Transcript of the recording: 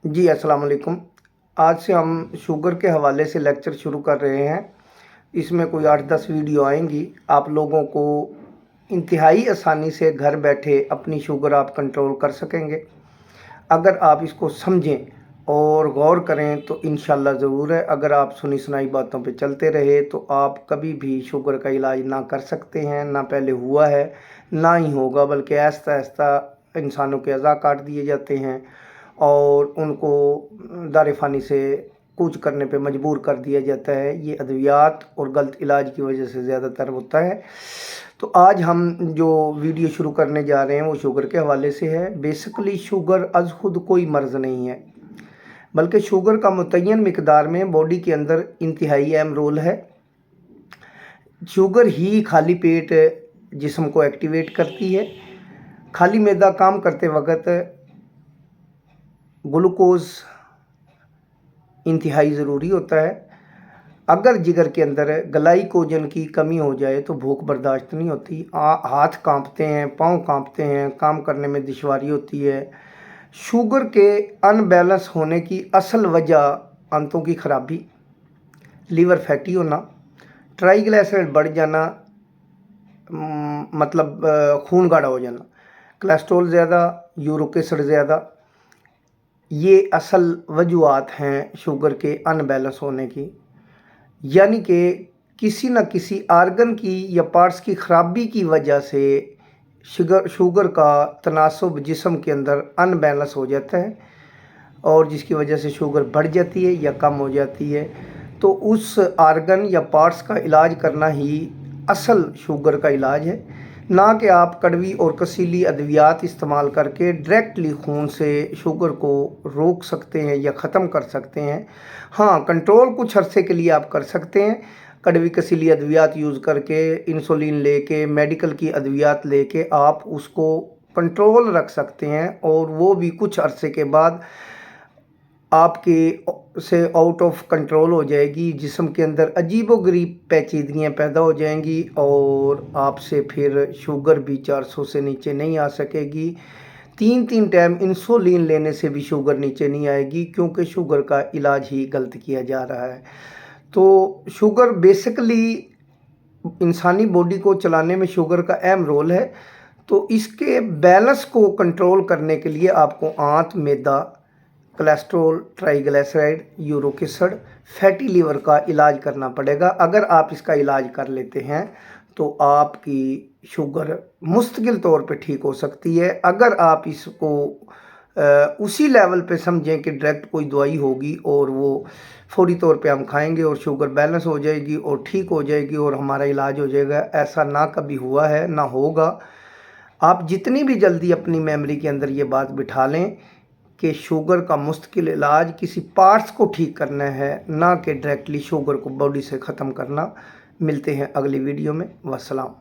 जी अस्सलाम वालेकुम। आज से हम शुगर के हवाले से लेक्चर शुरू कर रहे हैं। इसमें कोई 8-10 वीडियो आएंगी। आप लोगों को इंतहाई आसानी से घर बैठे अपनी शुगर आप कंट्रोल कर सकेंगे। अगर आप इसको समझें और गौर करें तो इंशाल्लाह ज़रूर है। अगर आप सुनी सुनाई बातों पे चलते रहे तो आप कभी भी शुगर का इलाज ना कर सकते हैं, ना पहले हुआ है ना ही होगा, बल्कि आहिस्ता आहिस्ता इंसानों के अज़ा काट दिए जाते हैं और उनको दार फ़ानी से कूच करने पे मजबूर कर दिया जाता है। ये अद्वियात और गलत इलाज की वजह से ज़्यादातर होता है। तो आज हम जो वीडियो शुरू करने जा रहे हैं वो शुगर के हवाले से है। बेसिकली शुगर अज़ खुद कोई मर्ज़ नहीं है, बल्कि शुगर का मुतय्यन मिकदार में बॉडी के अंदर इंतहाई अहम रोल है। शुगर ही खाली पेट जिस्म को एक्टिवेट करती है। खाली मैदा काम करते वक्त ग्लूकोज़ इंतहाई ज़रूरी होता है। अगर जिगर के अंदर ग्लाइकोजन की कमी हो जाए तो भूख बर्दाश्त नहीं होती। हाथ कांपते हैं, पाँव कांपते हैं, काम करने में दुश्वारी होती है। शुगर के अनबैलेंस होने की असल वजह आंतों की खराबी, लीवर फैटी होना, ट्राइग्लिसराइड बढ़ जाना, मतलब खून गाढ़ा हो जाना, कोलेस्ट्रॉल ज़्यादा, यूरिक एसिड ज़्यादा, ये असल वजूहात हैं शुगर के अनबैलेंस होने की। यानी कि किसी न किसी आर्गन की या पार्ट्स की ख़राबी की वजह से शुगर का तनासुब जिस्म के अंदर अनबैलेंस हो जाता है और जिसकी वजह से शुगर बढ़ जाती है या कम हो जाती है। तो उस आर्गन या पार्ट्स का इलाज करना ही असल शुगर का इलाज है, ना कि आप कड़वी और कसीली अद्वियात इस्तेमाल करके डायरेक्टली खून से शुगर को रोक सकते हैं या ख़त्म कर सकते हैं। हाँ, कंट्रोल कुछ अरसे के लिए आप कर सकते हैं। कड़वी कसीली अद्वियात यूज़ करके, इंसुलिन लेके, मेडिकल की अद्वियात लेके आप उसको कंट्रोल रख सकते हैं और वो भी कुछ अरसे के बाद आपके से आउट ऑफ कंट्रोल हो जाएगी। जिस्म के अंदर अजीबोगरीब पेचीदगियाँ पैदा हो जाएंगी और आपसे फिर शुगर भी 400 से नीचे नहीं आ सकेगी। 3 टाइम इंसुलिन लेने से भी शुगर नीचे नहीं आएगी, क्योंकि शुगर का इलाज ही गलत किया जा रहा है। तो शुगर बेसिकली इंसानी बॉडी को चलाने में शुगर का अहम रोल है। तो इसके बैलेंस को कंट्रोल करने के लिए आपको आंत, मैदा, cholesterol, triglyceride, uric acid, fatty liver का इलाज करना पड़ेगा। अगर आप इसका इलाज कर लेते हैं तो आपकी शुगर मुस्तकिल तौर पे ठीक हो सकती है। अगर आप इसको उसी लेवल पे समझें कि डायरेक्ट कोई दवाई होगी और वो फौरी तौर पे हम खाएंगे और शुगर बैलेंस हो जाएगी और ठीक हो जाएगी और हमारा इलाज हो जाएगा, ऐसा ना कभी हुआ है ना होगा। आप जितनी भी जल्दी अपनी मेमोरी के अंदर ये बात बिठा लें कि शुगर का मुस्तकिल इलाज किसी पार्ट्स को ठीक करना है, ना कि डायरेक्टली शुगर को बॉडी से ख़त्म करना। मिलते हैं अगली वीडियो में। वस्सलाम।